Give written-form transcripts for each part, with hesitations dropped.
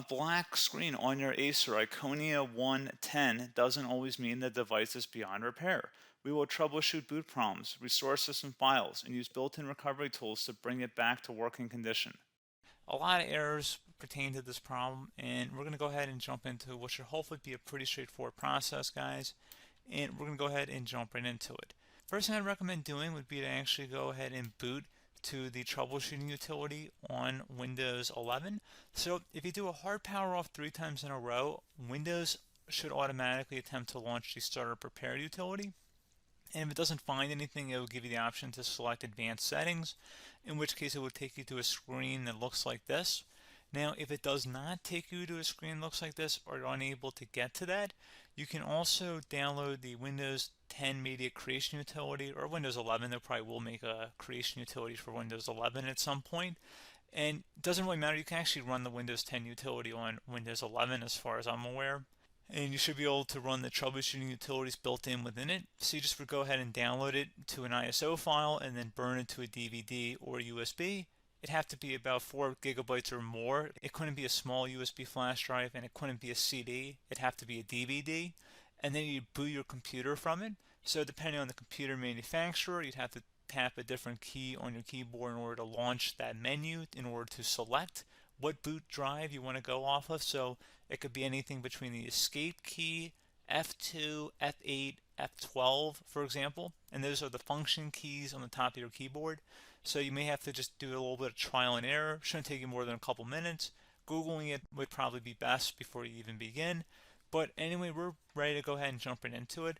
black screen on your Acer Iconia One 10 doesn't always mean the device is beyond repair. We will troubleshoot boot problems, restore system files, and use built-in recovery tools to bring it back to working condition. A lot of errors pertain to this problem, and we're going to go ahead and jump into what should hopefully be a pretty straightforward process, guys. And we're going to go ahead and jump right into it. First thing I'd recommend doing would be to actually go ahead and boot to the troubleshooting utility on Windows 11. So if you do a hard power off 3 times in a row, Windows should automatically attempt to launch the startup repair utility. And if it doesn't find anything, it will give you the option to select advanced settings, in which case it will take you to a screen that looks like this. Now, if it does not take you to a screen that looks like this, or you're unable to get to that, you can also download the Windows 10 Media Creation Utility, or Windows 11. They probably will make a creation utility for Windows 11 at some point. And it doesn't really matter. You can actually run the Windows 10 utility on Windows 11 as far as I'm aware. And you should be able to run the troubleshooting utilities built in within it. So you just would go ahead and download it to an ISO file and then burn it to a DVD or USB. It'd have to be about 4 gigabytes or more. It couldn't be a small USB flash drive, and it couldn't be a CD. It'd have to be a DVD. And then you'd boot your computer from it. So depending on the computer manufacturer, you'd have to tap a different key on your keyboard in order to launch that menu, in order to select what boot drive you want to go off of. So it could be anything between the escape key, F2, F8, F12, for example. And those are the function keys on the top of your keyboard. So you may have to just do a little bit of trial and error. Shouldn't take you more than a couple minutes. Googling it would probably be best before you even begin. But anyway, we're ready to go ahead and jump right into it.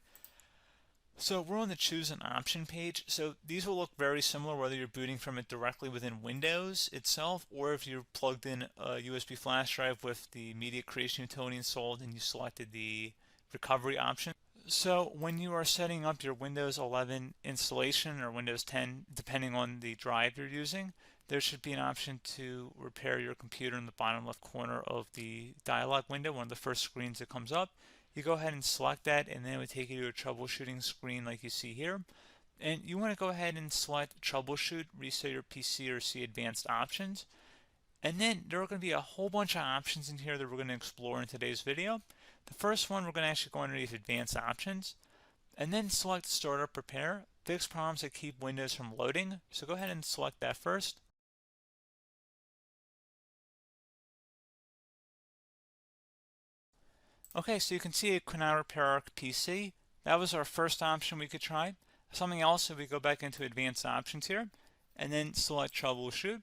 So we're on the choose an option page. So these will look very similar whether you're booting from it directly within Windows itself, or if you're plugged in a USB flash drive with the media creation utility installed and you selected the recovery option. So when you are setting up your Windows 11 installation or Windows 10, depending on the drive you're using, there should be an option to repair your computer in the bottom left corner of the dialog window, one of the first screens that comes up. You go ahead and select that, and then it would take you to a troubleshooting screen like you see here. And you want to go ahead and select troubleshoot, reset your PC, or see advanced options. And then there are going to be a whole bunch of options in here that we're going to explore in today's video. The first one, we're going to actually go underneath advanced options, and then select startup repair, fix problems that keep Windows from loading. So go ahead and select that first. Okay, so you can see it could now repair our PC. That was our first option we could try. Something else, if we go back into advanced options here, and then select troubleshoot,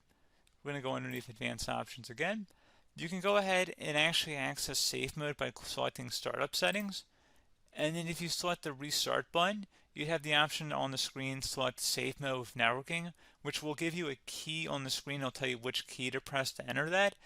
we're going to go underneath advanced options again. You can go ahead and actually access safe mode by selecting startup settings. And then if you select the restart button, you have the option on the screen, select safe mode with networking, which will give you a key on the screen. It'll tell you which key to press to enter that.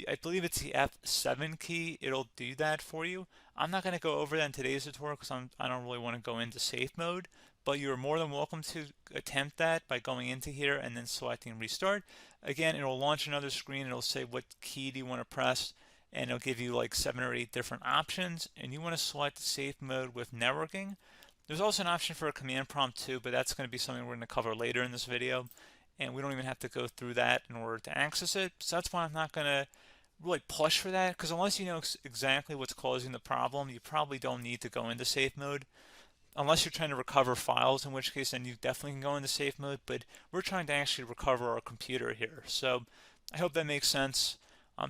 I believe it's the F7 key. It'll do that for you. I'm not going to go over that in today's tutorial because I don't really want to go into safe mode, but you're more than welcome to attempt that by going into here and then selecting restart. Again, it'll launch another screen. It'll say what key do you want to press, and it'll give you like 7 or 8 different options, and you want to select safe mode with networking. There's also an option for a command prompt too, but that's going to be something we're going to cover later in this video, and we don't even have to go through that in order to access it. So that's why I'm not going to really push for that, because unless you know exactly what's causing the problem, you probably don't need to go into safe mode. Unless you're trying to recover files, in which case then you definitely can go into safe mode, but we're trying to actually recover our computer here. So I hope that makes sense.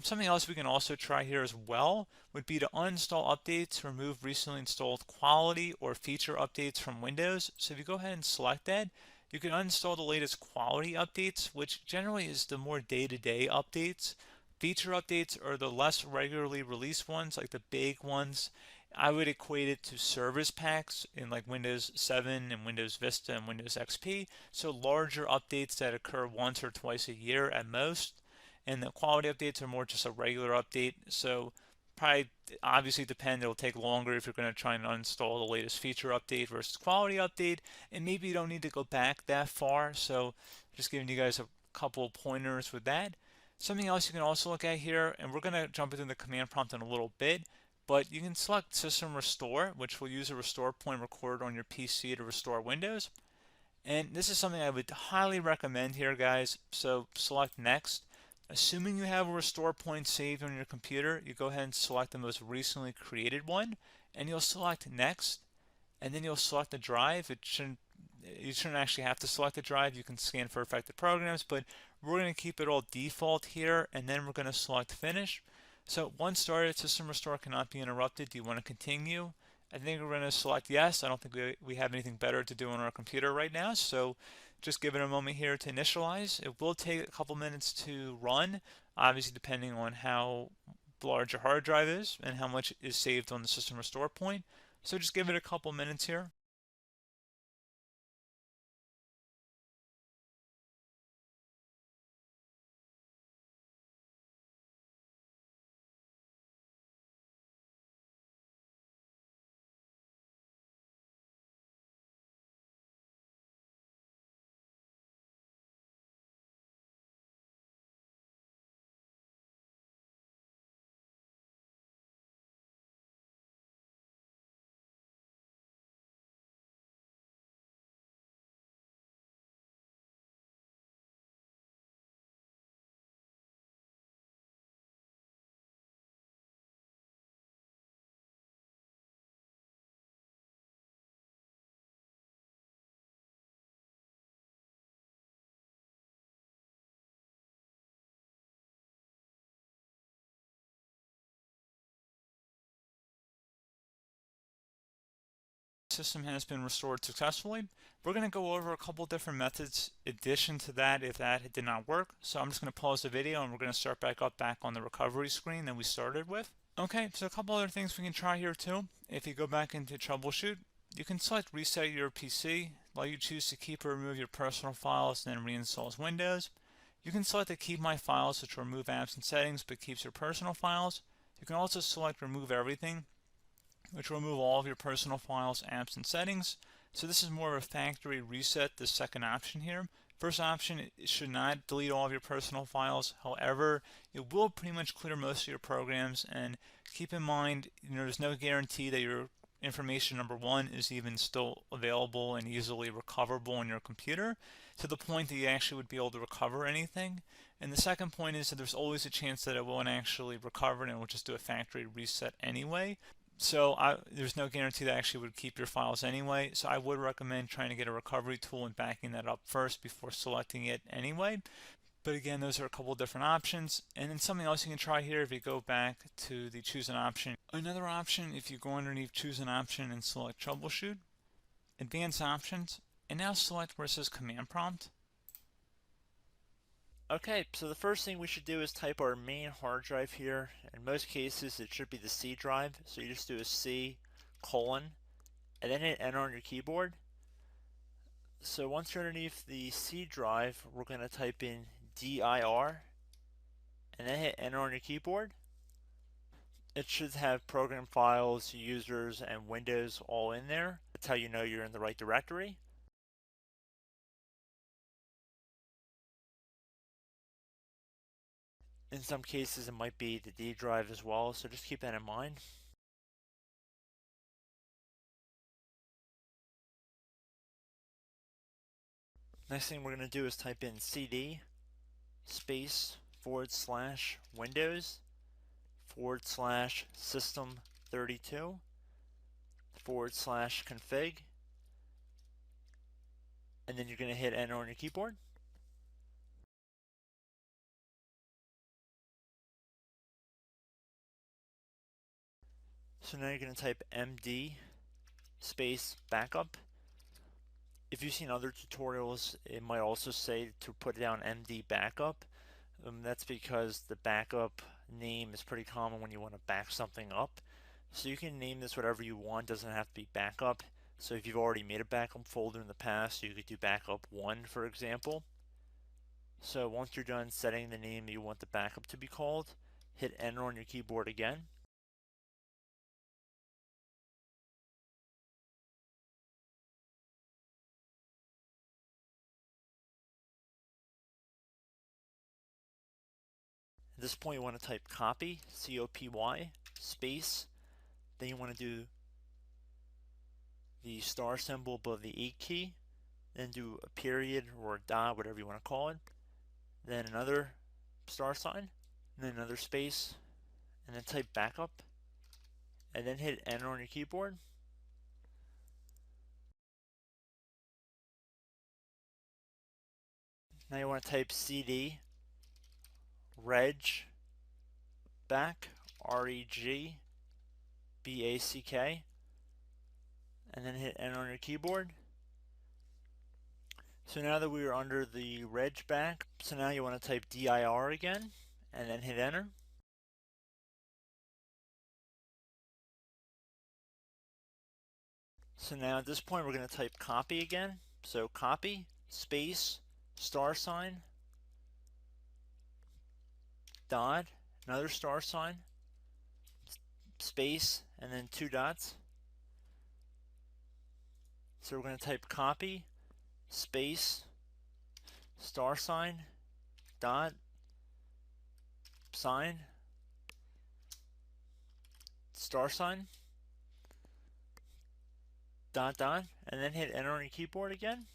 Something else we can also try here as well would be to uninstall updates, remove recently installed quality or feature updates from Windows. So if you go ahead and select that, you can uninstall the latest quality updates, which generally is the more day-to-day updates. Feature updates are the less regularly released ones, like the big ones. I would equate it to service packs in like Windows 7 and Windows Vista and Windows XP. So larger updates that occur once or twice a year at most. And the quality updates are more just a regular update. So probably obviously it'll take longer if you're going to try and uninstall the latest feature update versus quality update. And maybe you don't need to go back that far. So just giving you guys a couple of pointers with that. Something else you can also look at here, and we're going to jump into the command prompt in a little bit, but you can select System Restore, which will use a restore point recorded on your PC to restore Windows. And this is something I would highly recommend here, guys. So select Next. Assuming you have a restore point saved on your computer, you go ahead and select the most recently created one, and you'll select next, and then you'll select the drive. You shouldn't actually have to select the drive. You can scan for affected programs, but we're going to keep it all default here, and then we're going to select finish. So once started, system restore cannot be interrupted. Do you want to continue? I think we're going to select yes. I don't think we have anything better to do on our computer right now, so just give it a moment here to initialize. It will take a couple minutes to run, obviously depending on how large your hard drive is and how much is saved on the system restore point. So just give it a couple minutes here. System has been restored successfully. We're going to go over a couple different methods in addition to that if that did not work. So I'm just going to pause the video and we're going to start back on the recovery screen that we started with. Okay, so a couple other things we can try here too. If you go back into troubleshoot, you can select reset your PC, while you choose to keep or remove your personal files and then reinstalls Windows. You can select to keep my files, which will remove apps and settings but keeps your personal files. You can also select remove everything, which will remove all of your personal files, apps, and settings. So this is more of a factory reset, the second option here. First option, it should not delete all of your personal files. However, it will pretty much clear most of your programs. And keep in mind, there's no guarantee that your information, number one, is even still available and easily recoverable on your computer to the point that you actually would be able to recover anything. And the second point is that there's always a chance that it won't actually recover and it will just do a factory reset anyway. So there's no guarantee that actually would keep your files anyway. So I would recommend trying to get a recovery tool and backing that up first before selecting it anyway. But again, those are a couple different options. And then something else you can try here if you go back to the choose an option. Another option, if you go underneath choose an option and select troubleshoot, advanced options, and now select where it says command prompt. Okay, so the first thing we should do is type our main hard drive here. In most cases, it should be the C drive. So you just do a C colon and then hit enter on your keyboard. So once you're underneath the C drive, we're going to type in dir and then hit enter on your keyboard. It should have program files, users, and Windows all in there. That's how you know you're in the right directory. In some cases, it might be the D drive as well, so just keep that in mind. Next thing we're going to do is type in cd space / Windows / system 32 / config, and then you're going to hit enter on your keyboard. So now you're going to type md space backup. If you've seen other tutorials, it might also say to put down md backup. That's because the backup name is pretty common when you want to back something up. So you can name this whatever you want, doesn't have to be backup. So if you've already made a backup folder in the past, you could do backup 1, for example. So once you're done setting the name you want the backup to be called, hit enter on your keyboard again. At this point, you want to type copy, C-O-P-Y, space. Then you want to do the star symbol above the 8 key. Then do a period or a dot, whatever you want to call it. Then another star sign, and then another space, and then type backup, and then hit enter on your keyboard. Now you want to type cd reg back, REGBACK, and then hit enter on your keyboard. So now that we are under the reg back, so now you want to type dir again, and then hit enter. So now at this point we're going to type copy again. So copy, space, star sign, dot, another star sign, space, and then 2 dots. So we're going to type copy, space, star sign, dot, sign, star sign, dot, dot, and then hit enter on your keyboard again.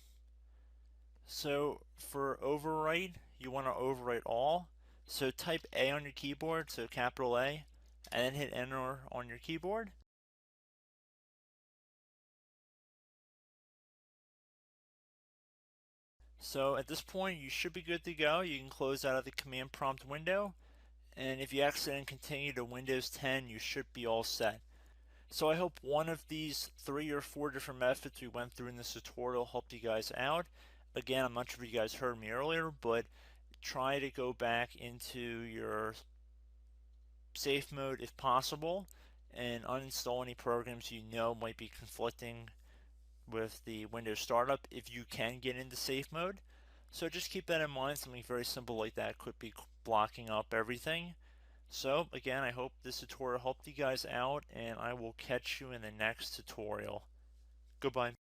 So for overwrite, you want to overwrite all. So type A on your keyboard, so capital A, and then hit enter on your keyboard. So at this point, you should be good to go. You can close out of the command prompt window, and if you accidentally continue to Windows 10, you should be all set. So I hope one of these 3 or 4 different methods we went through in this tutorial helped you guys out. Again, I'm not sure if you guys heard me earlier, but try to go back into your safe mode if possible and uninstall any programs you know might be conflicting with the Windows startup if you can get into safe mode. So just keep that in mind. Something very simple like that could be blocking up everything. So again, I hope this tutorial helped you guys out, and I will catch you in the next tutorial. Goodbye.